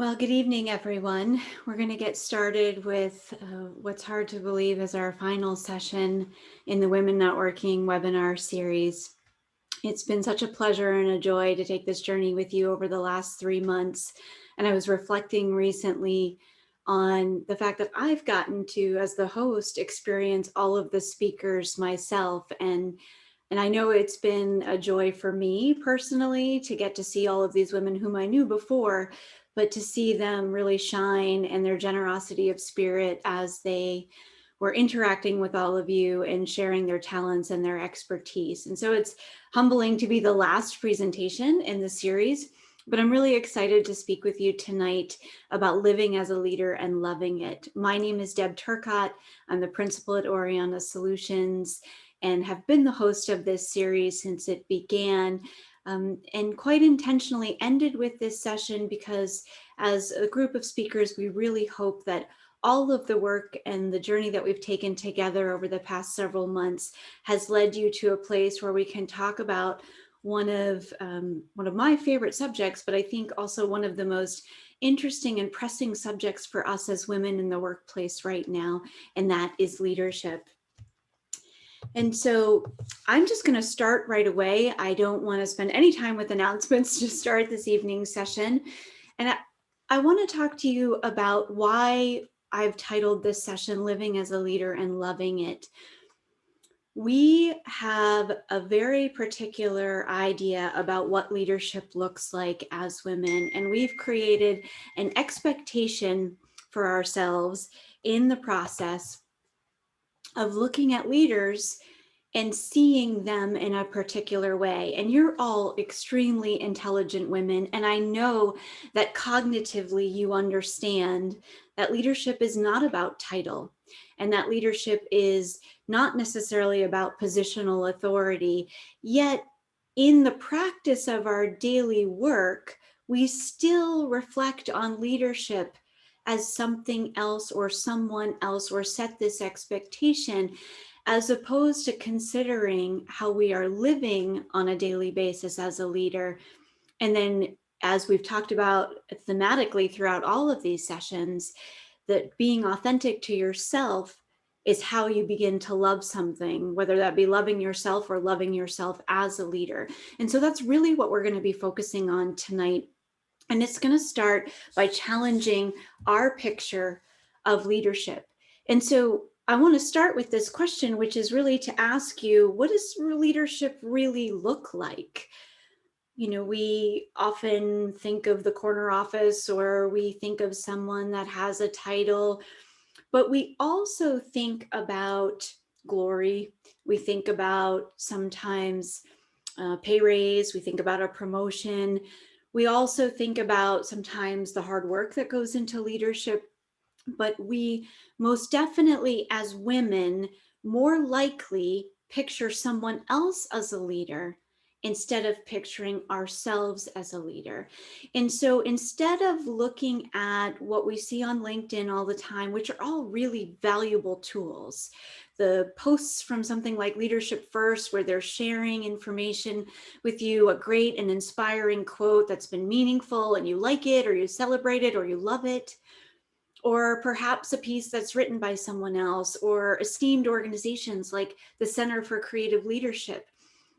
Well, good evening, everyone. We're going to get started with what's hard to believe is our final session in the Women Networking webinar series. It's been such a pleasure and a joy to take this journey with you over the last 3 months. And I was reflecting recently on the fact that I've gotten to, as the host, experience all of the speakers myself. And I know it's been a joy for me personally to get to see all of these women whom I knew before, but to see them really shine and their generosity of spirit as they were interacting with all of you and sharing their talents and their expertise. And so it's humbling to be the last presentation in the series, but I'm really excited to speak with you tonight about living as a leader and loving it. My name is Deb Turcott. I'm the principal at ORIANA Solutions and have been the host of this series since it began. And quite intentionally ended with this session because as a group of speakers, we really hope that all of the work and the journey that we've taken together over the past several months has led you to a place where we can talk about one of my favorite subjects, but I think also one of the most interesting and pressing subjects for us as women in the workplace right now, and that is leadership. And so I'm just going to start right away. I don't want to spend any time with announcements to start this evening's session. And I want to talk to you about why I've titled this session Living as a Leader and Loving It. We have a very particular idea about what leadership looks like as women, and we've created an expectation for ourselves in the process of looking at leaders and seeing them in a particular way. And you're all extremely intelligent women. And I know that cognitively you understand that leadership is not about title, and that leadership is not necessarily about positional authority. Yet in the practice of our daily work, we still reflect on leadership as something else or someone else, or set this expectation, as opposed to considering how we are living on a daily basis as a leader. And then, as we've talked about thematically throughout all of these sessions, that being authentic to yourself is how you begin to love something, whether that be loving yourself or loving yourself as a leader. And so that's really what we're going to be focusing on tonight. And it's going to start by challenging our picture of leadership. And so I want to start with this question, which is really to ask you, what does leadership really look like? You know, we often think of the corner office, or we think of someone that has a title, but we also think about glory. We think about sometimes pay raise. We think about a promotion. We also think about sometimes the hard work that goes into leadership, but we most definitely, as women, more likely picture someone else as a leader instead of picturing ourselves as a leader. And so instead of looking at what we see on LinkedIn all the time, which are all really valuable tools, the posts from something like Leadership First, where they're sharing information with you, a great and inspiring quote that's been meaningful and you like it, or you celebrate it, or you love it, or perhaps a piece that's written by someone else, or esteemed organizations like the Center for Creative Leadership.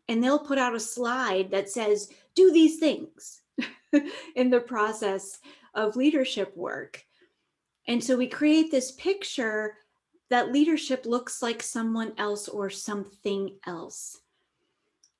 And they'll put out a slide that says, do these things in the process of leadership work. And so we create this picture that leadership looks like someone else or something else,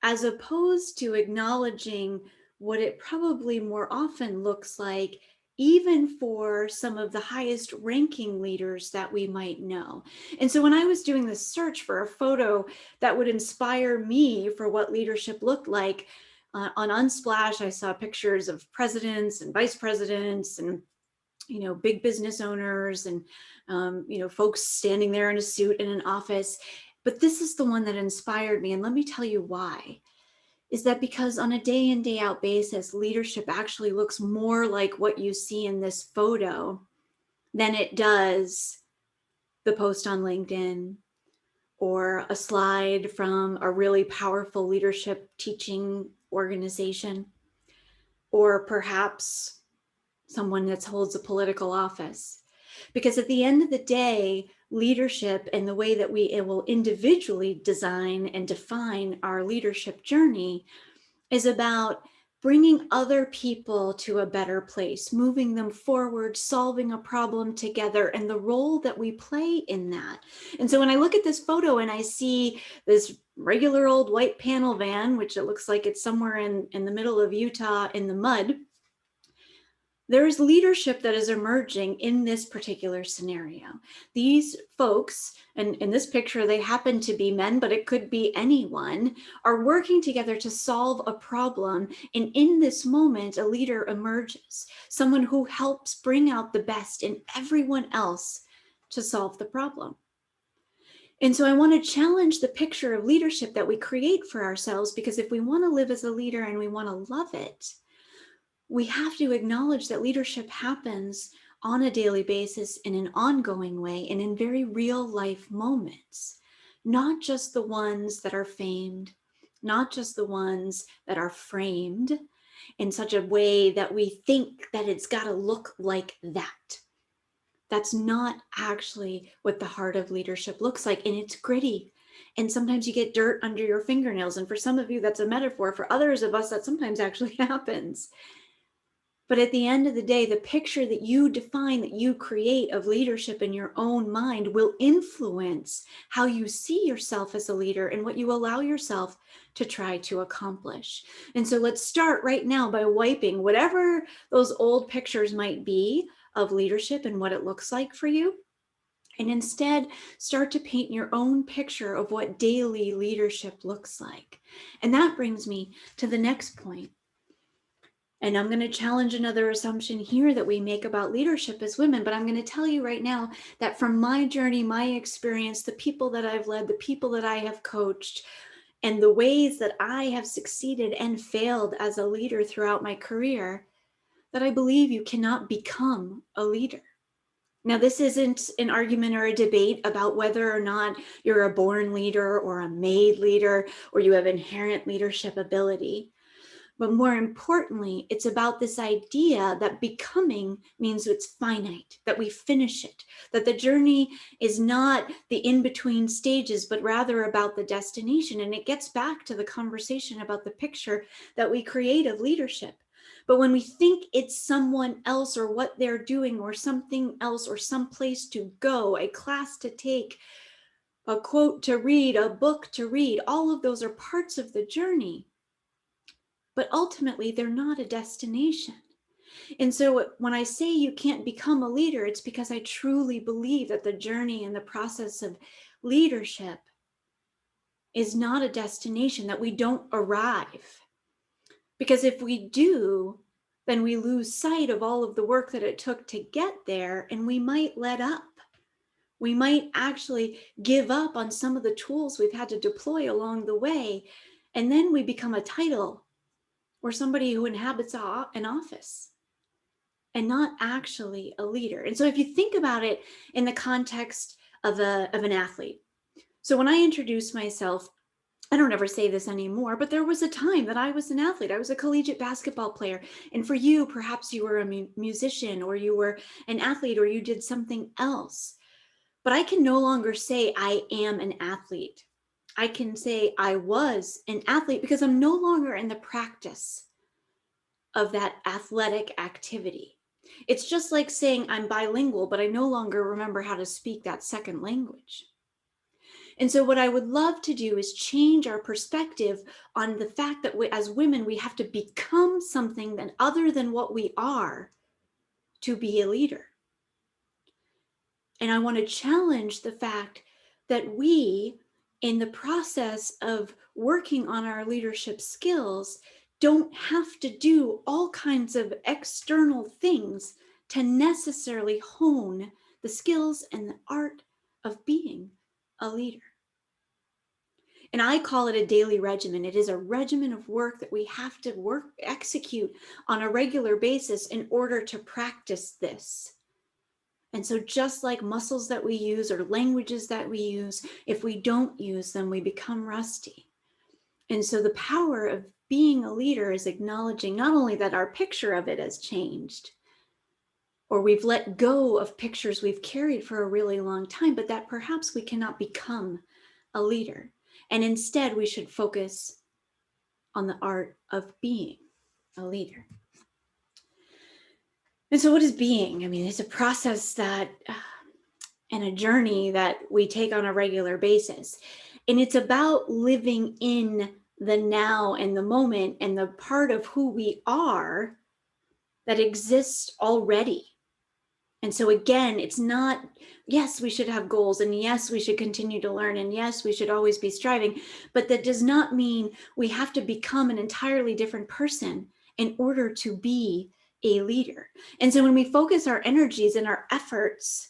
as opposed to acknowledging what it probably more often looks like, even for some of the highest ranking leaders that we might know. And so when I was doing this search for a photo that would inspire me for what leadership looked like, on Unsplash, I saw pictures of presidents and vice presidents and big business owners and folks standing there in a suit in an office. But this is the one that inspired me. And let me tell you why. Is that because on a day in, day out basis, leadership actually looks more like what you see in this photo than it does the post on LinkedIn, or a slide from a really powerful leadership teaching organization, or perhaps someone that holds a political office. Because at the end of the day, leadership and the way that it will individually design and define our leadership journey is about bringing other people to a better place, moving them forward, solving a problem together, and the role that we play in that. And so when I look at this photo and I see this regular old white panel van, which it looks like it's somewhere in the middle of Utah in the mud, there is leadership that is emerging in this particular scenario. These folks, and in this picture, they happen to be men, but it could be anyone, are working together to solve a problem. And in this moment, a leader emerges, someone who helps bring out the best in everyone else to solve the problem. And so I want to challenge the picture of leadership that we create for ourselves, because if we want to live as a leader and we want to love it, we have to acknowledge that leadership happens on a daily basis in an ongoing way and in very real life moments, not just the ones that are famed, not just the ones that are framed in such a way that we think that it's got to look like that. That's not actually what the heart of leadership looks like, and it's gritty. And sometimes you get dirt under your fingernails. And for some of you, that's a metaphor. For others of us, that sometimes actually happens. But at the end of the day, the picture that you define, that you create of leadership in your own mind will influence how you see yourself as a leader and what you allow yourself to try to accomplish. And so let's start right now by wiping whatever those old pictures might be of leadership and what it looks like for you. And instead, start to paint your own picture of what daily leadership looks like. And that brings me to the next point. And I'm going to challenge another assumption here that we make about leadership as women, but I'm going to tell you right now that from my journey, my experience, the people that I've led, the people that I have coached, and the ways that I have succeeded and failed as a leader throughout my career, that I believe you cannot become a leader. Now, this isn't an argument or a debate about whether or not you're a born leader or a made leader or you have inherent leadership ability. But more importantly, it's about this idea that becoming means it's finite, that we finish it, that the journey is not the in-between stages, but rather about the destination. And it gets back to the conversation about the picture that we create of leadership. But when we think it's someone else or what they're doing or something else or some place to go, a class to take, a quote to read, a book to read, all of those are parts of the journey. But ultimately, they're not a destination. And so when I say you can't become a leader, it's because I truly believe that the journey and the process of leadership is not a destination, that we don't arrive. Because if we do, then we lose sight of all of the work that it took to get there, and we might let up. We might actually give up on some of the tools we've had to deploy along the way, and then we become a title or somebody who inhabits an office and not actually a leader. And so if you think about it in the context of an athlete. So when I introduce myself, I don't ever say this anymore, but there was a time that I was an athlete. I was a collegiate basketball player. And for you, perhaps you were a musician or you were an athlete or you did something else. But I can no longer say I am an athlete. I can say I was an athlete because I'm no longer in the practice of that athletic activity. It's just like saying I'm bilingual, but I no longer remember how to speak that second language. And so what I would love to do is change our perspective on the fact that as women, we have to become something other than what we are to be a leader. And I want to challenge the fact that we, in the process of working on our leadership skills, don't have to do all kinds of external things to necessarily hone the skills and the art of being a leader. And I call it a daily regimen. It is a regimen of work that we have to execute on a regular basis in order to practice this. And so just like muscles that we use or languages that we use, if we don't use them, we become rusty. And so the power of being a leader is acknowledging not only that our picture of it has changed, or we've let go of pictures we've carried for a really long time, but that perhaps we cannot become a leader. And instead, we should focus on the art of being a leader. And so what is being? I mean, it's a process that, and a journey that we take on a regular basis. And it's about living in the now and the moment and the part of who we are that exists already. And so again, it's not, yes, we should have goals, and yes, we should continue to learn, and yes, we should always be striving, but that does not mean we have to become an entirely different person in order to be a leader. And so when we focus our energies and our efforts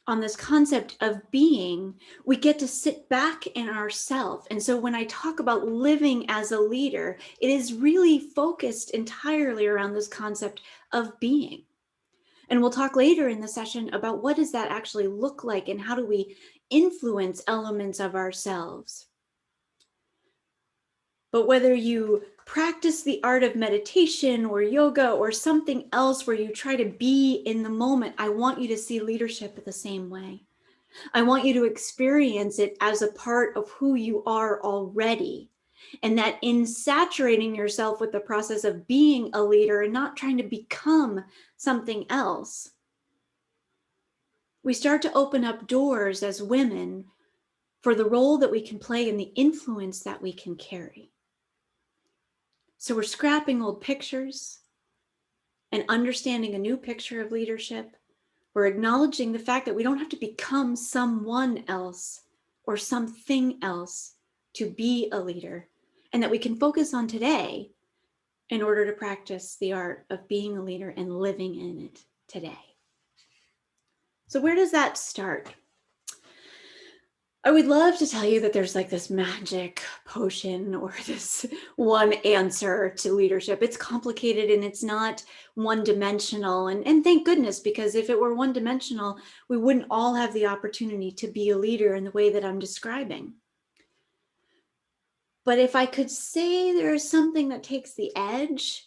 on this concept of being, we get to sit back in ourselves. And so when I talk about living as a leader, it is really focused entirely around this concept of being. And we'll talk later in the session about what does that actually look like and how do we influence elements of ourselves. But whether you practice the art of meditation or yoga or something else where you try to be in the moment, I want you to see leadership the same way. I want you to experience it as a part of who you are already. And that in saturating yourself with the process of being a leader and not trying to become something else, we start to open up doors as women for the role that we can play and the influence that we can carry. So we're scrapping old pictures and understanding a new picture of leadership. We're acknowledging the fact that we don't have to become someone else or something else to be a leader, and that we can focus on today in order to practice the art of being a leader and living in it today. So where does that start? I would love to tell you that there's like this magic potion or this one answer to leadership. It's complicated and it's not one-dimensional. And thank goodness, because if it were one-dimensional, we wouldn't all have the opportunity to be a leader in the way that I'm describing. But if I could say there is something that takes the edge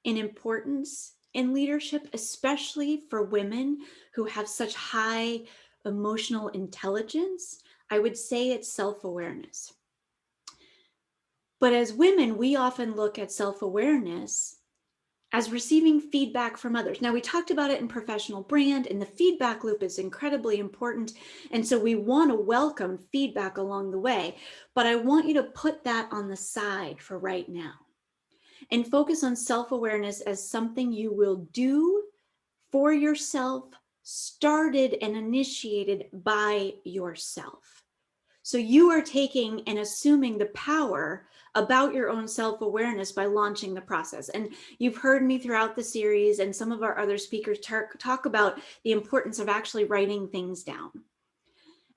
in importance in leadership, especially for women who have such high emotional intelligence, I would say it's self-awareness. But as women, we often look at self-awareness as receiving feedback from others. Now, we talked about it in professional brand, and the feedback loop is incredibly important. And so we want to welcome feedback along the way. But I want you to put that on the side for right now and focus on self-awareness as something you will do for yourself, started and initiated by yourself. So you are taking and assuming the power about your own self-awareness by launching the process. And you've heard me throughout the series and some of our other speakers talk about the importance of actually writing things down.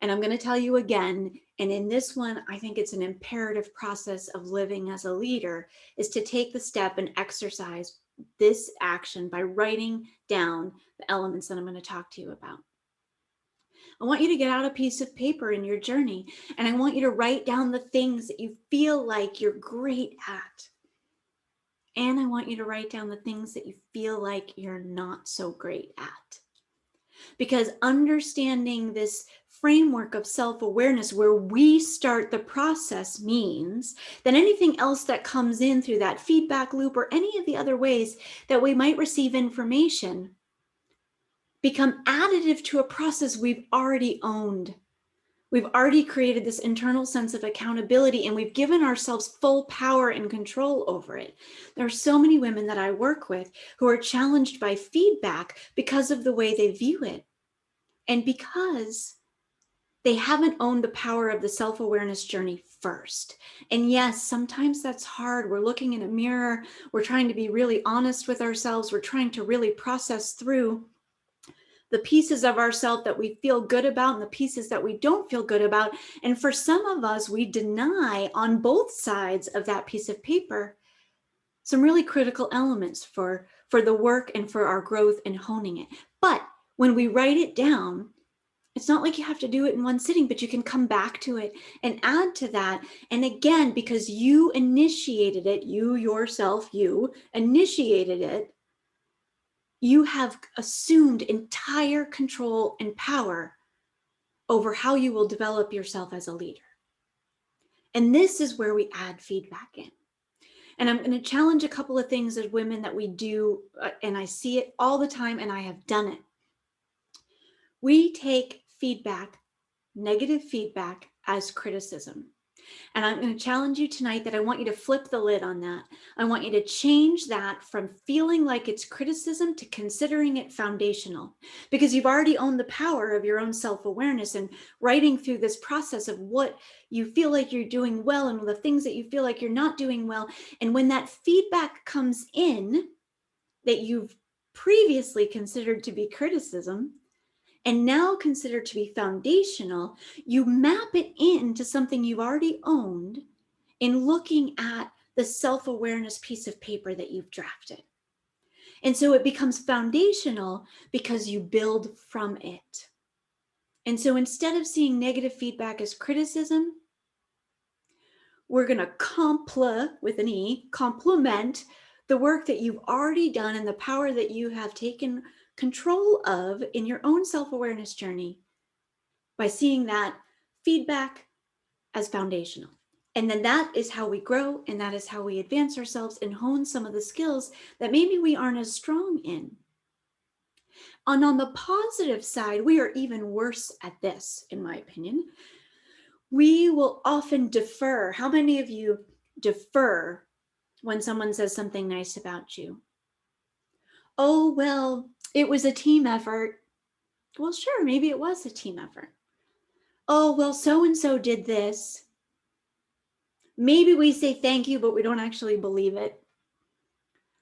And I'm going to tell you again, and in this one, I think it's an imperative process of living as a leader, is to take the step and exercise this action by writing down the elements that I'm going to talk to you about. I want you to get out a piece of paper in your journey, and I want you to write down the things that you feel like you're great at. And I want you to write down the things that you feel like you're not so great at. Because understanding this framework of self-awareness where we start the process means that anything else that comes in through that feedback loop or any of the other ways that we might receive information become additive to a process we've already owned. We've already created this internal sense of accountability, and we've given ourselves full power and control over it. There are so many women that I work with who are challenged by feedback because of the way they view it, and because they haven't owned the power of the self-awareness journey first. And yes, sometimes that's hard. We're looking in a mirror. We're trying to be really honest with ourselves. We're trying to really process through the pieces of ourselves that we feel good about and the pieces that we don't feel good about. And for some of us, we deny on both sides of that piece of paper some really critical elements for the work and for our growth and honing it. But when we write it down, it's not like you have to do it in one sitting, but you can come back to it and add to that. And again, because you initiated it, you yourself, you initiated it, you have assumed entire control and power over how you will develop yourself as a leader. And this is where we add feedback in. And I'm going to challenge a couple of things as women that we do, and I see it all the time, and I have done it. We take feedback, negative feedback, as criticism. And I'm going to challenge you tonight that I want you to flip the lid on that. I want you to change that from feeling like it's criticism to considering it foundational, because you've already owned the power of your own self-awareness and writing through this process of what you feel like you're doing well and the things that you feel like you're not doing well. And when that feedback comes in that you've previously considered to be criticism, and now considered to be foundational, you map it into something you've already owned in looking at the self-awareness piece of paper that you've drafted. And so it becomes foundational because you build from it. And so instead of seeing negative feedback as criticism, we're going to complement the work that you've already done and the power that you have taken control of in your own self-awareness journey by seeing that feedback as foundational. And then that is how we grow, and that is how we advance ourselves and hone some of the skills that maybe we aren't as strong in. And on the positive side, we are even worse at this, in my opinion. We will often defer. How many of you defer when someone says something nice about you? Oh, well, it was a team effort. Well, sure, maybe it was a team effort. Oh, well, so-and-so did this. Maybe we say thank you, but we don't actually believe it.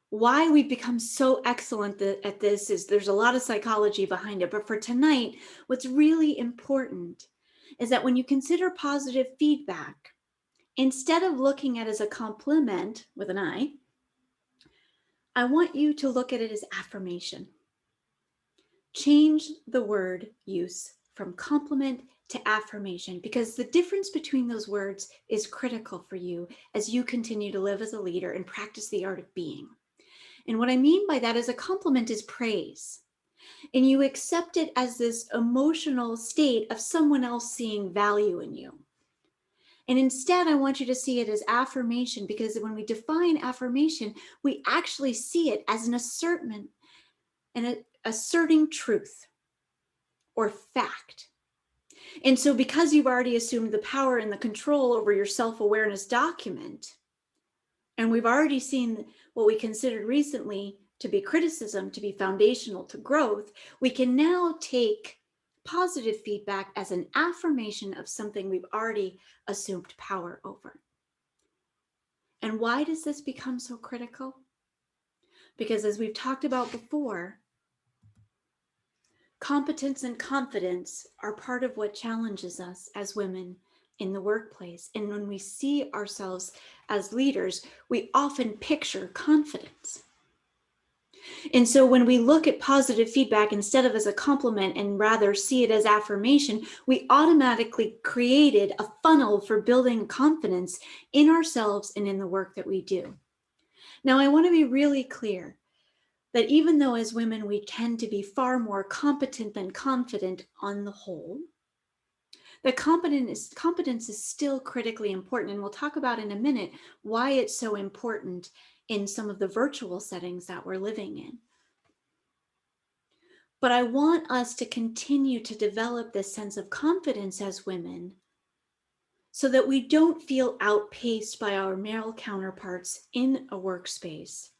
Why we've become so excellent at this is there's a lot of psychology behind it. But for tonight, what's really important is that when you consider positive feedback, instead of looking at it as a compliment with an I want you to look at it as affirmation. Change the word use from compliment to affirmation, because the difference between those words is critical for you as you continue to live as a leader and practice the art of being. And what I mean by that is a compliment is praise. And you accept it as this emotional state of someone else seeing value in you. And instead, I want you to see it as affirmation, because when we define affirmation, we actually see it as an assertion and asserting truth or fact. And so because you've already assumed the power and the control over your self-awareness document, and we've already seen what we considered recently to be criticism, to be foundational to growth, we can now take positive feedback as an affirmation of something we've already assumed power over. And why does this become so critical? Because as we've talked about before, competence and confidence are part of what challenges us as women in the workplace. And when we see ourselves as leaders, we often picture confidence. And so when we look at positive feedback instead of as a compliment and rather see it as affirmation, we automatically created a funnel for building confidence in ourselves and in the work that we do. Now, I want to be really clear that even though as women we tend to be far more competent than confident on the whole, the competence is still critically important. And we'll talk about in a minute why it's so important in some of the virtual settings that we're living in. But I want us to continue to develop this sense of confidence as women so that we don't feel outpaced by our male counterparts in a workspace,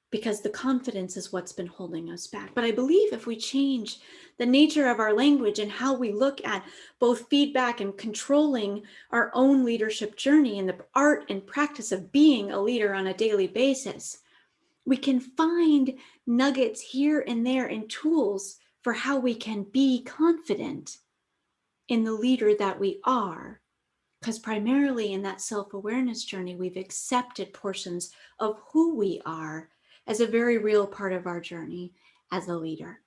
because the confidence is what's been holding us back. But I believe if we change the nature of our language and how we look at both feedback and controlling our own leadership journey and the art and practice of being a leader on a daily basis, we can find nuggets here and there and tools for how we can be confident in the leader that we are. Because primarily in that self-awareness journey, we've accepted portions of who we are as a very real part of our journey as a leader.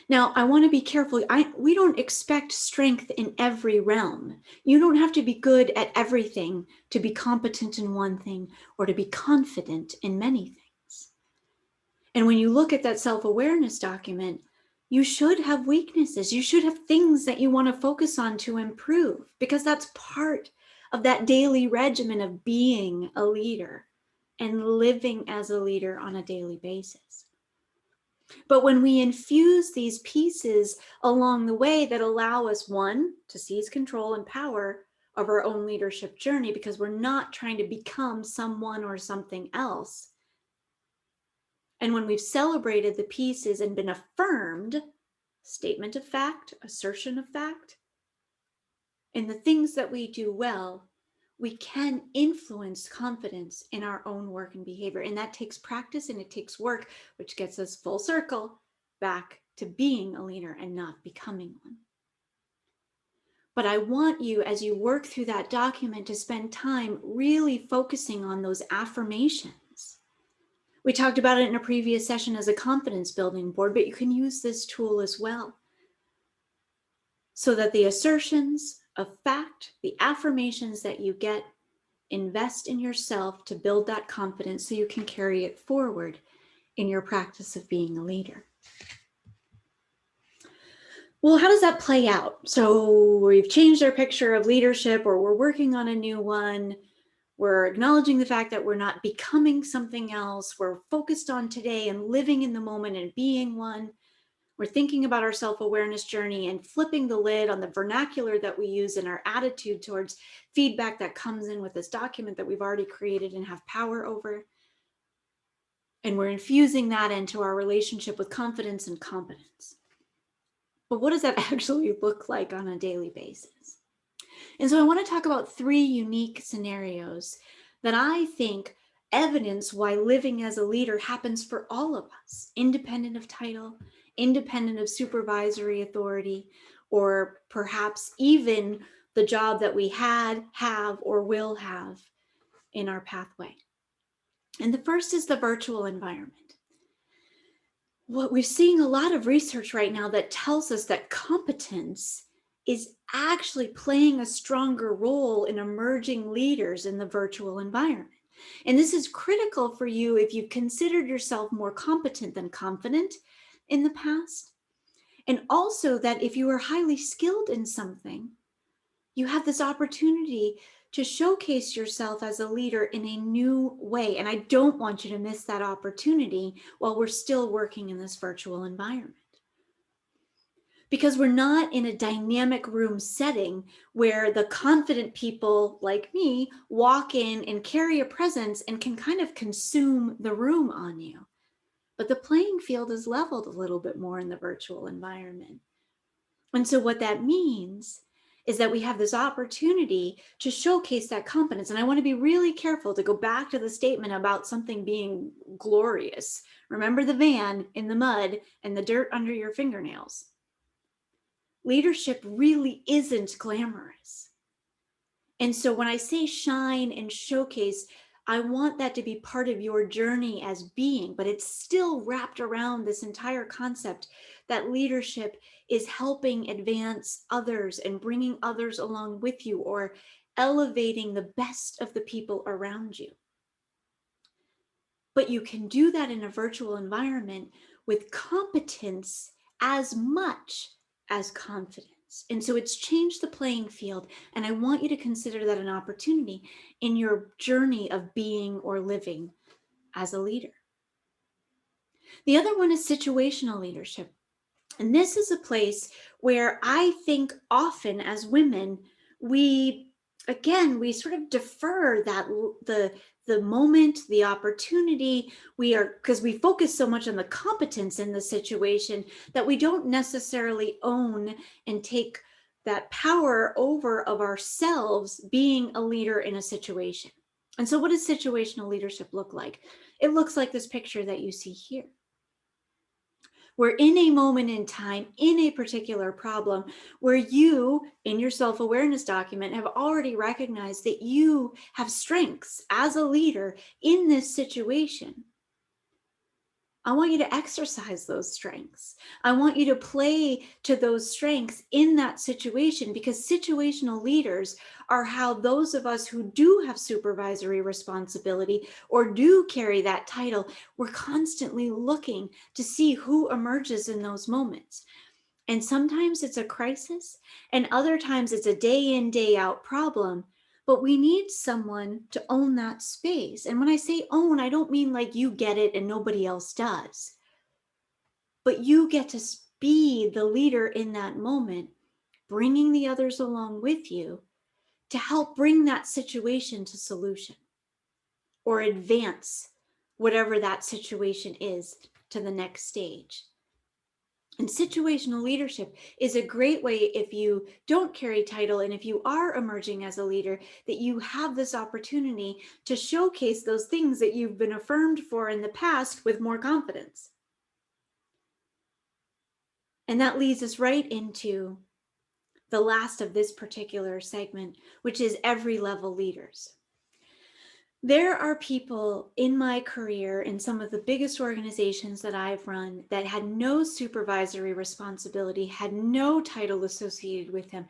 Now, I want to be careful. We don't expect strength in every realm. You don't have to be good at everything to be competent in one thing or to be confident in many things. And when you look at that self-awareness document, you should have weaknesses. You should have things that you want to focus on to improve, because that's part of that daily regimen of being a leader and living as a leader on a daily basis. But when we infuse these pieces along the way that allow us, one, to seize control and power of our own leadership journey, because we're not trying to become someone or something else. And when we've celebrated the pieces and been affirmed, statement of fact, assertion of fact, in the things that we do well, we can influence confidence in our own work and behavior. And that takes practice and it takes work, which gets us full circle back to being a leader and not becoming one. But I want you, as you work through that document, to spend time really focusing on those affirmations. We talked about it in a previous session as a confidence building board, but you can use this tool as well, so that the assertions of fact, the affirmations that you get, invest in yourself to build that confidence so you can carry it forward in your practice of being a leader. Well, how does that play out? So we've changed our picture of leadership, or we're working on a new one. We're acknowledging the fact that we're not becoming something else. We're focused on today and living in the moment and being one. We're thinking about our self-awareness journey and flipping the lid on the vernacular that we use in our attitude towards feedback that comes in with this document that we've already created and have power over. And we're infusing that into our relationship with confidence and competence. But what does that actually look like on a daily basis? And so I want to talk about 3 unique scenarios that I think evidence why living as a leader happens for all of us, independent of title, independent of supervisory authority, or perhaps even the job that we had, have, or will have in our pathway. And the first is the virtual environment. What we're seeing a lot of research right now that tells us that competence is actually playing a stronger role in emerging leaders in the virtual environment. And this is critical for you if you've considered yourself more competent than confident in the past. And also that if you are highly skilled in something, you have this opportunity to showcase yourself as a leader in a new way. And I don't want you to miss that opportunity while we're still working in this virtual environment. Because we're not in a dynamic room setting where the confident people like me walk in and carry a presence and can kind of consume the room on you. But the playing field is leveled a little bit more in the virtual environment. And so what that means is that we have this opportunity to showcase that competence. And I want to be really careful to go back to the statement about something being glorious. Remember the van in the mud and the dirt under your fingernails. Leadership really isn't glamorous. And so when I say shine and showcase, I want that to be part of your journey as being, but it's still wrapped around this entire concept that leadership is helping advance others and bringing others along with you, or elevating the best of the people around you. But you can do that in a virtual environment with competence as much as confidence. And so it's changed the playing field. And I want you to consider that an opportunity in your journey of being or living as a leader. The other one is situational leadership. And this is a place where I think often as women, we sort of defer that the moment, the opportunity. Because we focus so much on the competence in the situation that we don't necessarily own and take that power over of ourselves being a leader in a situation. And so what does situational leadership look like? It looks like this picture that you see here. We're in a moment in time, in a particular problem, where you, in your self-awareness document, have already recognized that you have strengths as a leader in this situation. I want you to exercise those strengths. I want you to play to those strengths in that situation, because situational leaders are how those of us who do have supervisory responsibility or do carry that title, we're constantly looking to see who emerges in those moments. And sometimes it's a crisis, and other times it's a day in, day out problem. But we need someone to own that space. And when I say own, I don't mean like you get it and nobody else does. But you get to be the leader in that moment, bringing the others along with you to help bring that situation to solution or advance whatever that situation is to the next stage. And situational leadership is a great way, if you don't carry title and if you are emerging as a leader, that you have this opportunity to showcase those things that you've been affirmed for in the past with more confidence. And that leads us right into the last of this particular segment, which is every level leaders. There are people in my career in some of the biggest organizations that I've run that had no supervisory responsibility, had no title associated with them,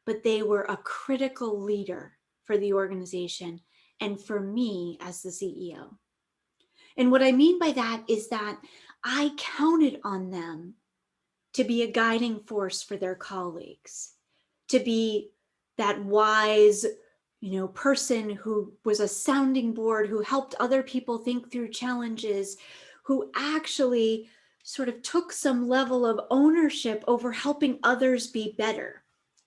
but they were a critical leader for the organization and for me as the CEO. And what I mean by that is that I counted on them to be a guiding force for their colleagues, to be that wise, person who was a sounding board, who helped other people think through challenges, who actually sort of took some level of ownership over helping others be better,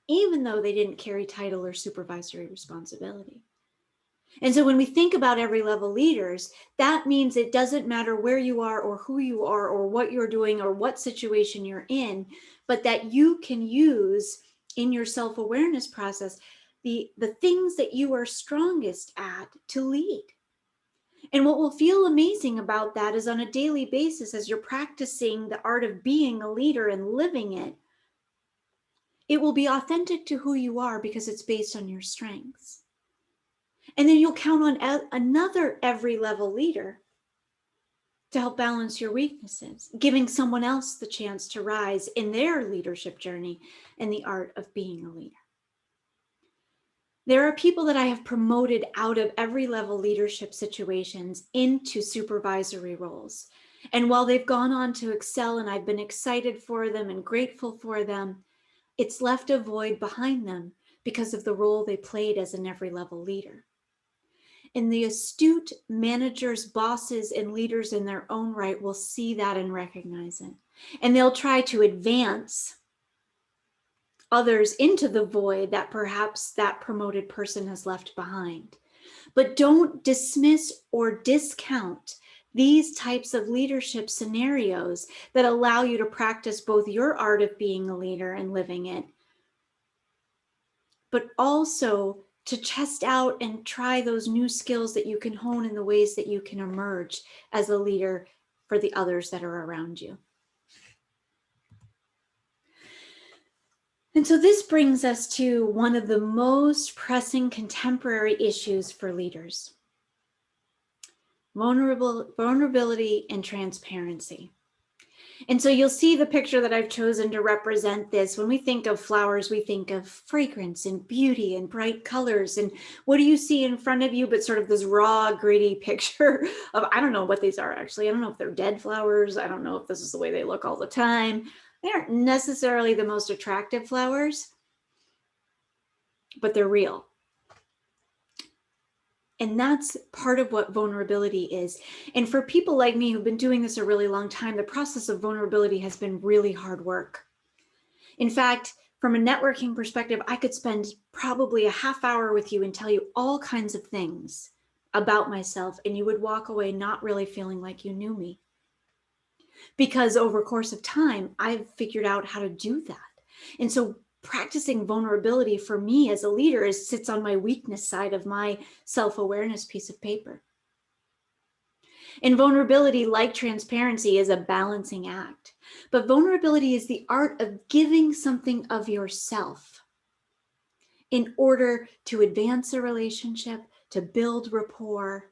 even though they didn't carry title or supervisory responsibility. And so when we think about every level leaders, that means it doesn't matter where you are or who you are or what you're doing or what situation you're in, but that you can use in your self-awareness process the things that you are strongest at to lead. And what will feel amazing about that is on a daily basis, as you're practicing the art of being a leader and living it, it will be authentic to who you are because it's based on your strengths. And then you'll count on another every level leader to help balance your weaknesses, giving someone else the chance to rise in their leadership journey and the art of being a leader. There are people that I have promoted out of every level leadership situations into supervisory roles. And while they've gone on to excel and I've been excited for them and grateful for them, it's left a void behind them because of the role they played as an every level leader. And the astute managers, bosses, and leaders in their own right will see that and recognize it. And they'll try to advance others into the void that perhaps that promoted person has left behind. But don't dismiss or discount these types of leadership scenarios that allow you to practice both your art of being a leader and living it, but also to test out and try those new skills that you can hone in the ways that you can emerge as a leader for the others that are around you. And so this brings us to one of the most pressing contemporary issues for leaders: vulnerability and transparency. And so you'll see the picture that I've chosen to represent this. When we think of flowers, we think of fragrance and beauty and bright colors. And what do you see in front of you but sort of this raw, gritty picture of, I don't know what these are actually. I don't know if they're dead flowers. I don't know if this is the way they look all the time. They aren't necessarily the most attractive flowers, but they're real. And that's part of what vulnerability is. And for people like me who've been doing this a really long time, the process of vulnerability has been really hard work. In fact, from a networking perspective, I could spend probably a half hour with you and tell you all kinds of things about myself, and you would walk away not really feeling like you knew me. Because over the course of time, I've figured out how to do that. And so practicing vulnerability for me as a leader sits on my weakness side of my self-awareness piece of paper. And vulnerability, like transparency, is a balancing act. But vulnerability is the art of giving something of yourself in order to advance a relationship, to build rapport,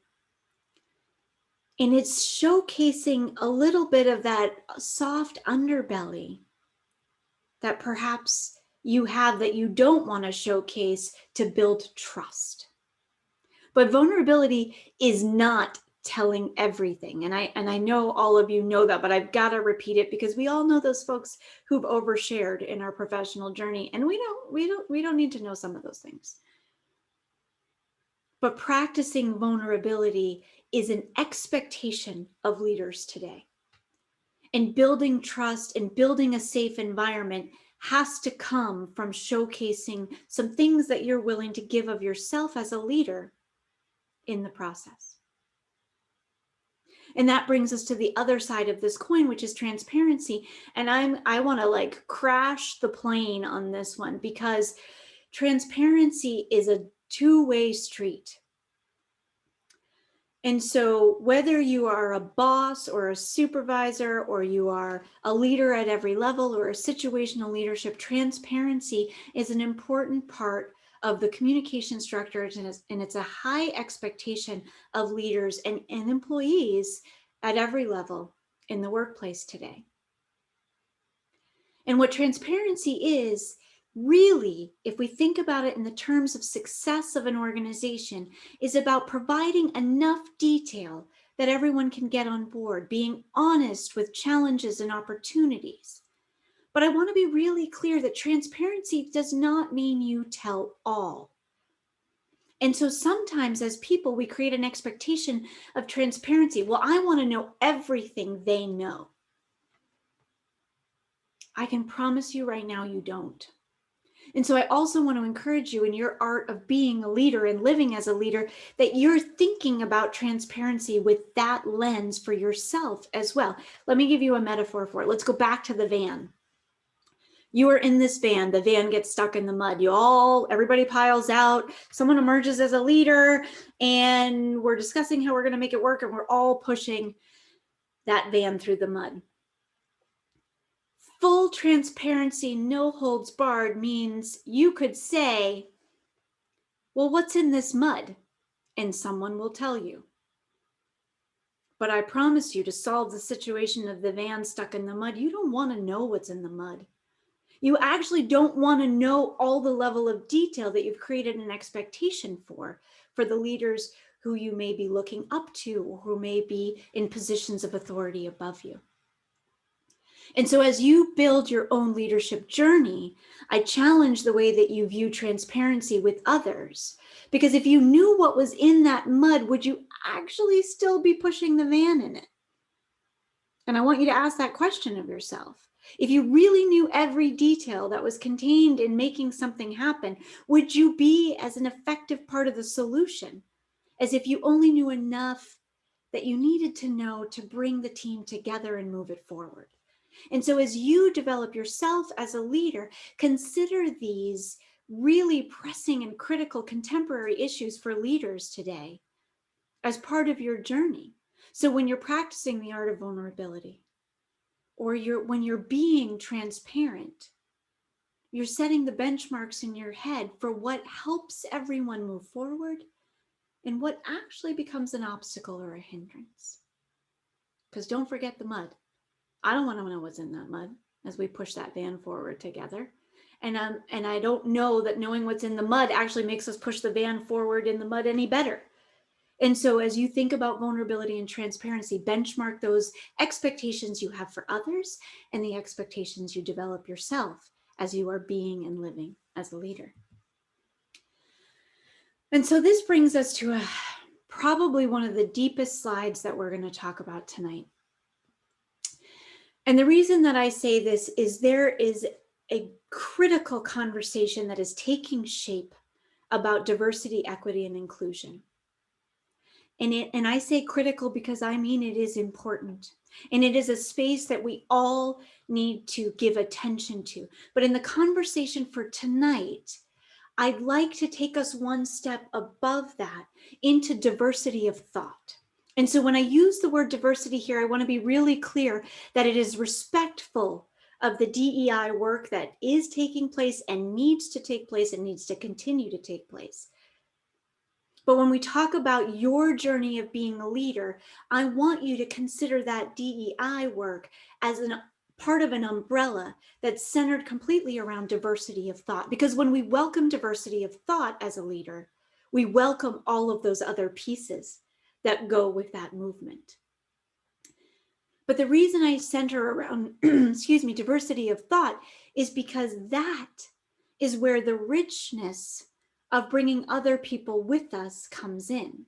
And it's showcasing a little bit of that soft underbelly that perhaps you have that you don't want to showcase to build trust. But vulnerability is not telling everything. And I know all of you know that, but I've got to repeat it because we all know those folks who've overshared in our professional journey. And we don't need to know some of those things. But practicing vulnerability is an expectation of leaders today. And building trust and building a safe environment has to come from showcasing some things that you're willing to give of yourself as a leader in the process. And that brings us to the other side of this coin, which is transparency. And I want to like crash the plane on this one because transparency is a two-way street. And so whether you are a boss or a supervisor, or you are a leader at every level, or a situational leadership, transparency is an important part of the communication structure, and it's a high expectation of leaders and employees at every level in the workplace today. And what transparency is, really, if we think about it in the terms of success of an organization, is about providing enough detail that everyone can get on board, being honest with challenges and opportunities. But I want to be really clear that transparency does not mean you tell all. And so sometimes as people, we create an expectation of transparency. Well, I want to know everything they know. I can promise you right now, you don't. And so I also want to encourage you in your art of being a leader and living as a leader that you're thinking about transparency with that lens for yourself as well. Let me give you a metaphor for it. Let's go back to the van. You are in this van, the van gets stuck in the mud. Everybody piles out, someone emerges as a leader, and we're discussing how we're going to make it work, and we're all pushing that van through the mud. Full transparency, no holds barred means you could say, well, what's in this mud? And someone will tell you. But I promise you, to solve the situation of the van stuck in the mud, you don't want to know what's in the mud. You actually don't want to know all the level of detail that you've created an expectation for the leaders who you may be looking up to, or who may be in positions of authority above you. And so as you build your own leadership journey, I challenge the way that you view transparency with others. Because if you knew what was in that mud, would you actually still be pushing the van in it? And I want you to ask that question of yourself. If you really knew every detail that was contained in making something happen, would you be as an effective part of the solution as if you only knew enough that you needed to know to bring the team together and move it forward? And so as you develop yourself as a leader, consider these really pressing and critical contemporary issues for leaders today as part of your journey. So when you're practicing the art of vulnerability, or when you're being transparent, you're setting the benchmarks in your head for what helps everyone move forward and what actually becomes an obstacle or a hindrance. Because don't forget the mud. I don't want to know what's in that mud as we push that van forward together. And I don't know that knowing what's in the mud actually makes us push the van forward in the mud any better. And so as you think about vulnerability and transparency, benchmark those expectations you have for others and the expectations you develop yourself as you are being and living as a leader. And so this brings us to probably one of the deepest slides that we're going to talk about tonight. And the reason that I say this is there is a critical conversation that is taking shape about diversity, equity, and inclusion. And I say critical because I mean it is important. And it is a space that we all need to give attention to. But in the conversation for tonight, I'd like to take us one step above that into diversity of thought. And so when I use the word diversity here, I want to be really clear that it is respectful of the DEI work that is taking place and needs to take place and needs to continue to take place. But when we talk about your journey of being a leader, I want you to consider that DEI work as a part of an umbrella that's centered completely around diversity of thought. Because when we welcome diversity of thought as a leader, we welcome all of those other pieces that go with that movement. But the reason I center around, diversity of thought is because that is where the richness of bringing other people with us comes in.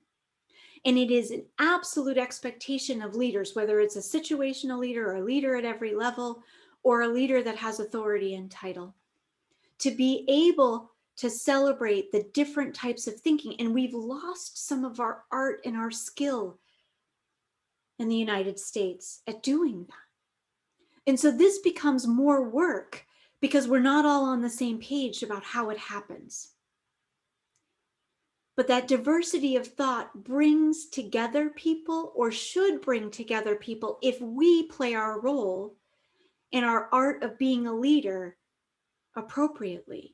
And it is an absolute expectation of leaders, whether it's a situational leader or a leader at every level, or a leader that has authority and title, to be able to celebrate the different types of thinking. And we've lost some of our art and our skill in the United States at doing that. And so this becomes more work because we're not all on the same page about how it happens. But that diversity of thought brings together people, or should bring together people, if we play our role in our art of being a leader appropriately,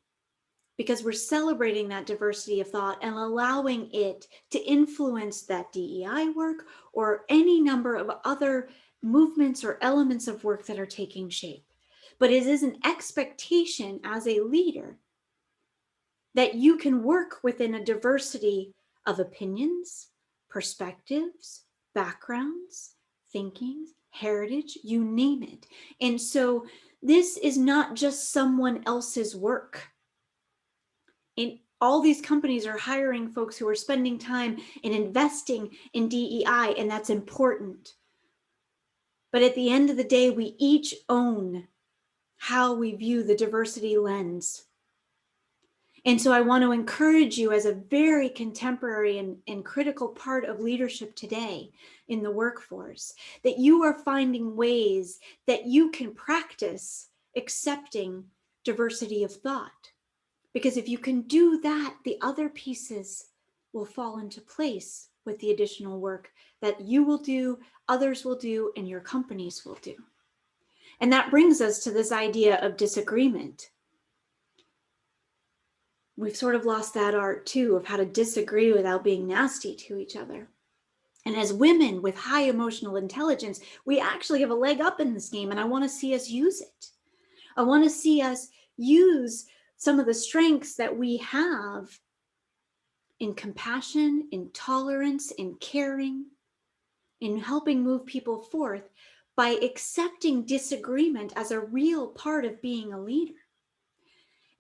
because we're celebrating that diversity of thought and allowing it to influence that DEI work or any number of other movements or elements of work that are taking shape. But it is an expectation as a leader that you can work within a diversity of opinions, perspectives, backgrounds, thinkings, heritage, you name it. And so this is not just someone else's work. And all these companies are hiring folks who are spending time and investing in DEI, and that's important. But at the end of the day, we each own how we view the diversity lens. And so I want to encourage you, as a very contemporary and critical part of leadership today in the workforce, that you are finding ways that you can practice accepting diversity of thought. Because if you can do that, the other pieces will fall into place with the additional work that you will do, others will do, and your companies will do. And that brings us to this idea of disagreement. We've sort of lost that art too, of how to disagree without being nasty to each other. And as women with high emotional intelligence, we actually have a leg up in this game, and I want to see us use it. I want to see us use some of the strengths that we have in compassion, in tolerance, in caring, in helping move people forth by accepting disagreement as a real part of being a leader.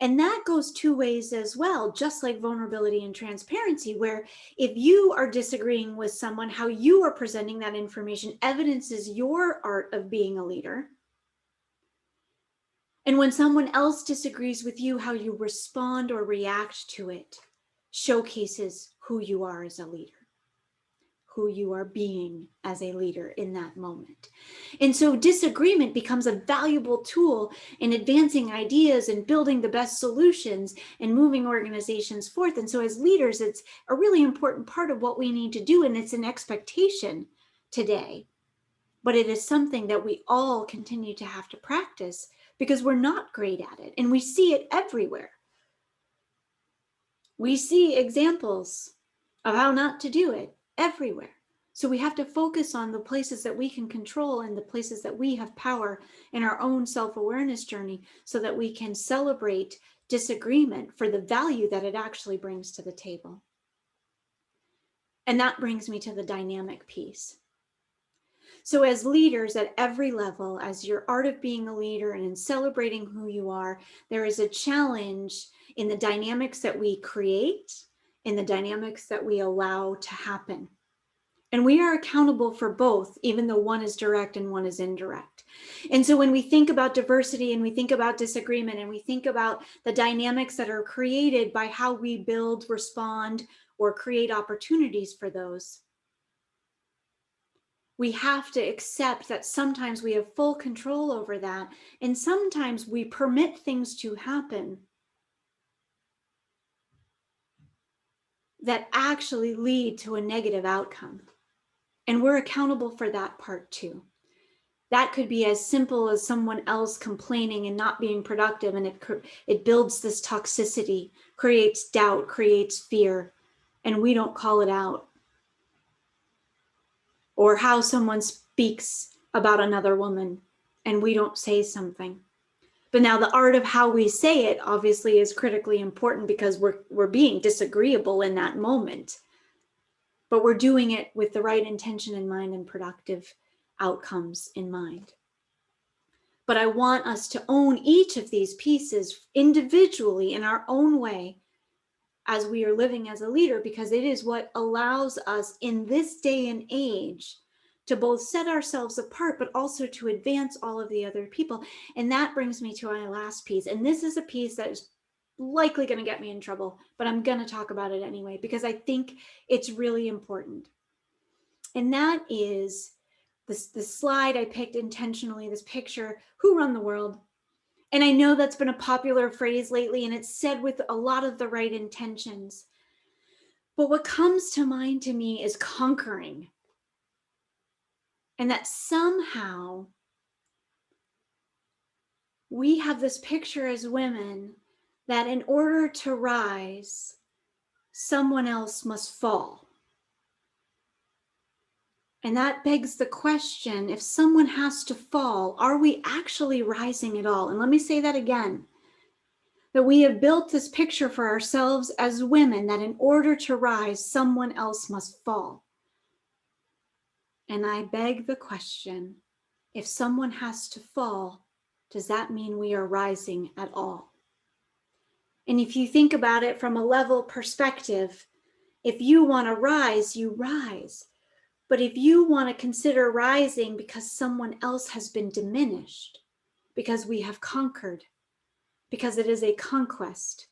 And that goes two ways as well, just like vulnerability and transparency, where if you are disagreeing with someone, how you are presenting that information evidences your art of being a leader. And when someone else disagrees with you, how you respond or react to it showcases who you are as a leader, who you are being as a leader in that moment. And so disagreement becomes a valuable tool in advancing ideas and building the best solutions and moving organizations forth. And so as leaders, it's a really important part of what we need to do. And it's an expectation today, but it is something that we all continue to have to practice because we're not great at it. And we see it everywhere. We see examples of how not to do it everywhere. So we have to focus on the places that we can control and the places that we have power in our own self-awareness journey, so that we can celebrate disagreement for the value that it actually brings to the table. And that brings me to the dynamic piece. So as leaders at every level, as your art of being a leader and in celebrating who you are, there is a challenge in the dynamics that we create, in the dynamics that we allow to happen. And we are accountable for both, even though one is direct and one is indirect. And so when we think about diversity and we think about disagreement and we think about the dynamics that are created by how we build, respond, or create opportunities for those, we have to accept that sometimes we have full control over that, and sometimes we permit things to happen that actually lead to a negative outcome. And we're accountable for that part too. That could be as simple as someone else complaining and not being productive, and it builds this toxicity, creates doubt, creates fear, and we don't call it out, or how someone speaks about another woman and we don't say something. But now the art of how we say it obviously is critically important, because we're being disagreeable in that moment, but we're doing it with the right intention in mind and productive outcomes in mind. But I want us to own each of these pieces individually in our own way as we are living as a leader, because it is what allows us in this day and age to both set ourselves apart, but also to advance all of the other people. And that brings me to my last piece. And this is a piece that is likely going to get me in trouble, but I'm going to talk about it anyway, because I think it's really important. And that is this slide I picked intentionally, this picture, who run the world? And I know that's been a popular phrase lately, and it's said with a lot of the right intentions. But what comes to mind to me is conquering. And that somehow we have this picture as women that in order to rise, someone else must fall. And that begs the question, if someone has to fall, are we actually rising at all? And let me say that again, that we have built this picture for ourselves as women that in order to rise, someone else must fall. And I beg the question, if someone has to fall, does that mean we are rising at all? And if you think about it from a level perspective, if you want to rise, you rise. But if you want to consider rising because someone else has been diminished, because we have conquered, because it is a conquest,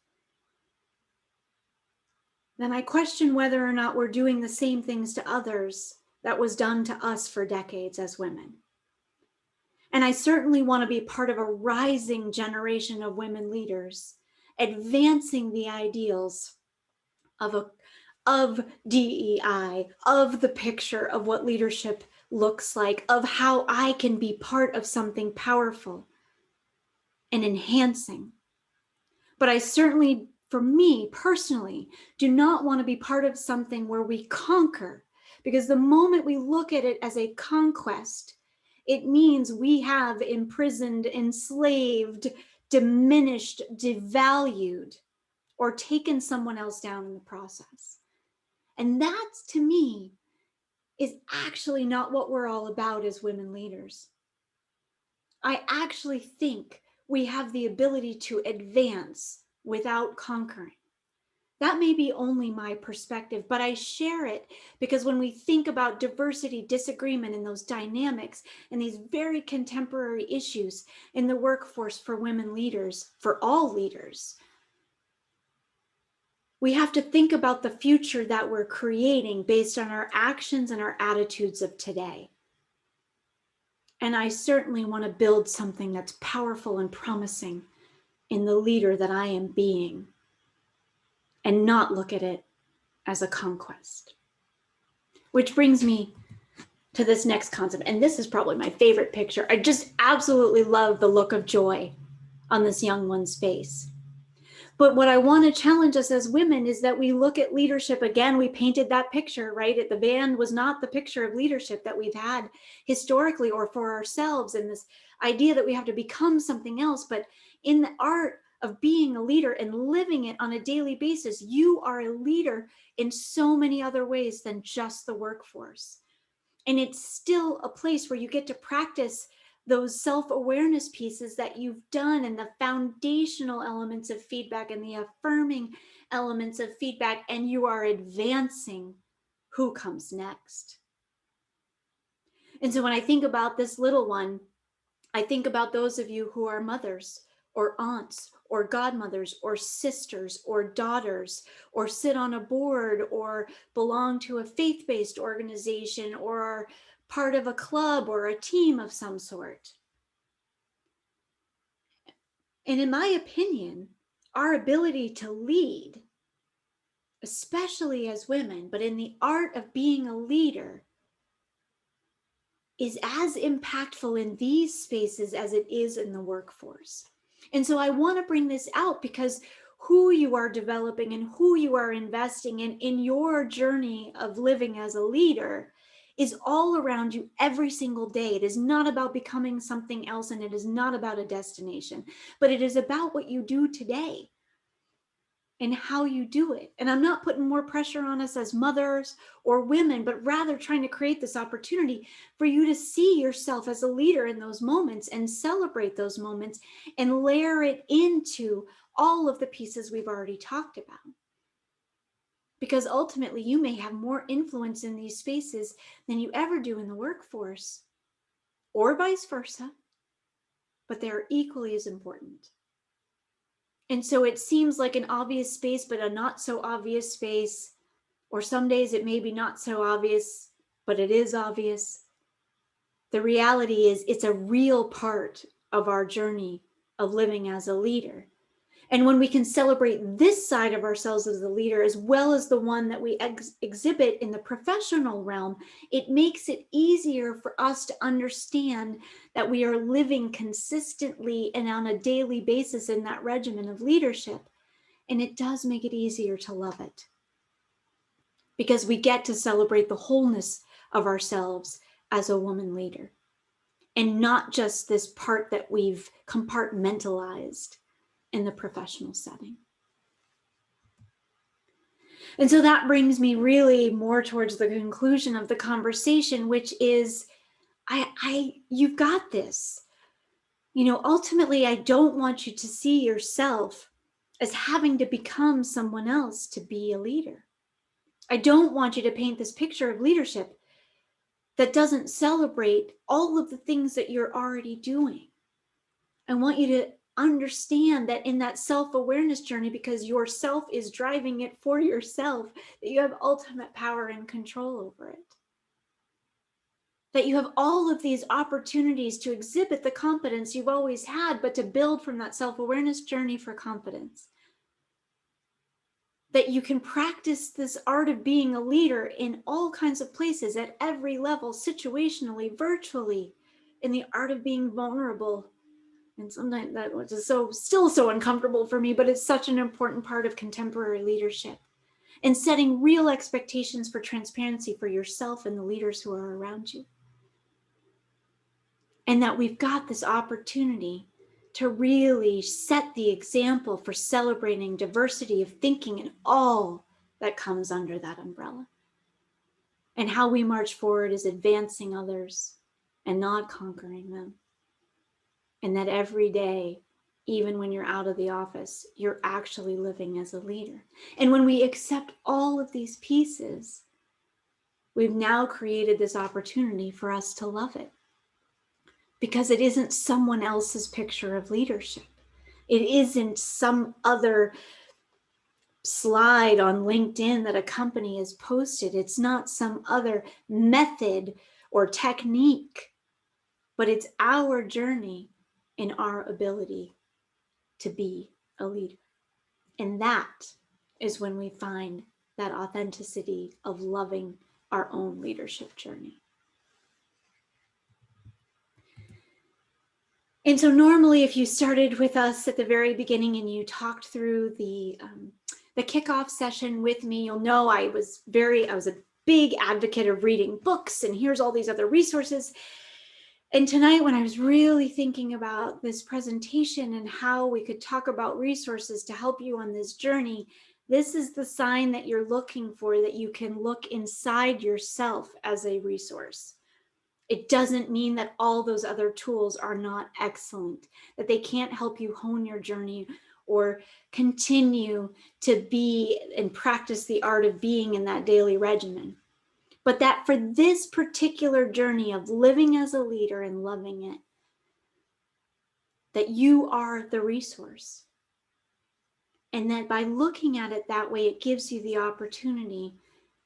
then I question whether or not we're doing the same things to others that was done to us for decades as women. And I certainly want to be part of a rising generation of women leaders, advancing the ideals of DEI, of the picture of what leadership looks like, of how I can be part of something powerful and enhancing. But I certainly, for me personally, do not want to be part of something where we conquer, because the moment we look at it as a conquest, it means we have imprisoned, enslaved, diminished, devalued, or taken someone else down in the process. And that, to me, is actually not what we're all about as women leaders. I actually think we have the ability to advance without conquering. That may be only my perspective, but I share it because when we think about diversity, disagreement, and those dynamics and these very contemporary issues in the workforce for women leaders, for all leaders, we have to think about the future that we're creating based on our actions and our attitudes of today. And I certainly want to build something that's powerful and promising in the leader that I am being, and not look at it as a conquest. Which brings me to this next concept. And this is probably my favorite picture. I just absolutely love the look of joy on this young one's face. But what I want to challenge us as women is that we look at leadership again. We painted that picture, right? The band was not the picture of leadership that we've had historically or for ourselves, and this idea that we have to become something else. But in the art of being a leader and living it on a daily basis, you are a leader in so many other ways than just the workforce. And it's still a place where you get to practice those self-awareness pieces that you've done, and the foundational elements of feedback and the affirming elements of feedback, and you are advancing who comes next. And so when I think about this little one, I think about those of you who are mothers or aunts or godmothers or sisters or daughters, or sit on a board or belong to a faith-based organization or are part of a club or a team of some sort. And in my opinion, our ability to lead, especially as women, but in the art of being a leader, is as impactful in these spaces as it is in the workforce. And so I want to bring this out because who you are developing and who you are investing in your journey of living as a leader is all around you every single day. It is not about becoming something else, and it is not about a destination, but it is about what you do today and how you do it. And I'm not putting more pressure on us as mothers or women, but rather trying to create this opportunity for you to see yourself as a leader in those moments and celebrate those moments and layer it into all of the pieces we've already talked about. Because ultimately, you may have more influence in these spaces than you ever do in the workforce, or vice versa, but they're equally as important. And so it seems like an obvious space, but a not so obvious space, or some days it may be not so obvious, but it is obvious. The reality is it's a real part of our journey of living as a leader. And when we can celebrate this side of ourselves as a leader, as well as the one that we exhibit in the professional realm, it makes it easier for us to understand that we are living consistently and on a daily basis in that regimen of leadership. And it does make it easier to love it, because we get to celebrate the wholeness of ourselves as a woman leader, and not just this part that we've compartmentalized in the professional setting. And so that brings me really more towards the conclusion of the conversation, which is, you've got this. Ultimately, I don't want you to see yourself as having to become someone else to be a leader. I don't want you to paint this picture of leadership that doesn't celebrate all of the things that you're already doing. I want you to understand that in that self-awareness journey, because yourself is driving it for yourself, that you have ultimate power and control over it. That you have all of these opportunities to exhibit the competence you've always had, but to build from that self-awareness journey for competence. That you can practice this art of being a leader in all kinds of places, at every level, situationally, virtually, in the art of being vulnerable. And sometimes that was still so uncomfortable for me, but it's such an important part of contemporary leadership. And setting real expectations for transparency for yourself and the leaders who are around you. And that we've got this opportunity to really set the example for celebrating diversity of thinking and all that comes under that umbrella. And how we march forward is advancing others and not conquering them. And that every day, even when you're out of the office, you're actually living as a leader. And when we accept all of these pieces, we've now created this opportunity for us to love it. Because it isn't someone else's picture of leadership. It isn't some other slide on LinkedIn that a company has posted. It's not some other method or technique, but it's our journey and our ability to be a leader. And that is when we find that authenticity of loving our own leadership journey. And so normally, if you started with us at the very beginning and you talked through the kickoff session with me, you'll know I was a big advocate of reading books, and here's all these other resources. And tonight, when I was really thinking about this presentation and how we could talk about resources to help you on this journey, this is the sign that you're looking for, that you can look inside yourself as a resource. It doesn't mean that all those other tools are not excellent, that they can't help you hone your journey or continue to be and practice the art of being in that daily regimen. But that for this particular journey of living as a leader and loving it, that you are the resource. And that by looking at it that way, it gives you the opportunity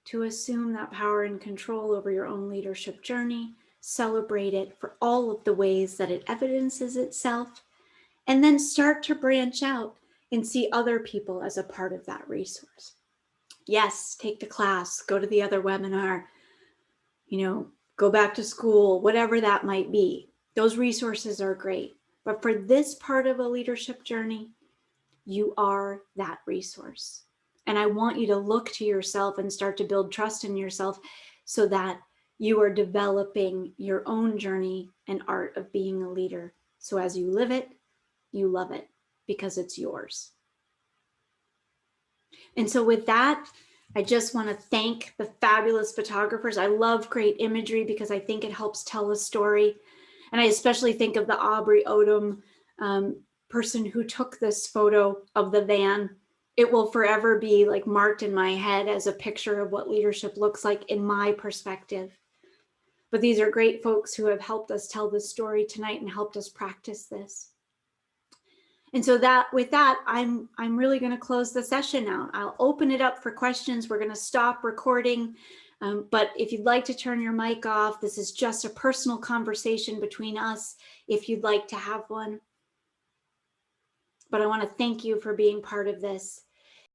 to assume that power and control over your own leadership journey, celebrate it for all of the ways that it evidences itself, and then start to branch out and see other people as a part of that resource. Yes, take the class, go to the other webinar, go back to school, whatever that might be. Those resources are great. But for this part of a leadership journey, You are that resource. And I want you to look to yourself and start to build trust in yourself so that you are developing your own journey and art of being a leader. So as you live it, you love it because it's yours. And so with that, I just want to thank the fabulous photographers. I love great imagery because I think it helps tell a story. And I especially think of the Aubrey Odom person who took this photo of the van. It will forever be like marked in my head as a picture of what leadership looks like in my perspective. But these are great folks who have helped us tell this story tonight and helped us practice this. And so with that, I'm really going to close the session out. I'll open it up for questions. We're going to stop recording. But if you'd like to turn your mic off, this is just a personal conversation between us if you'd like to have one. But I want to thank you for being part of this.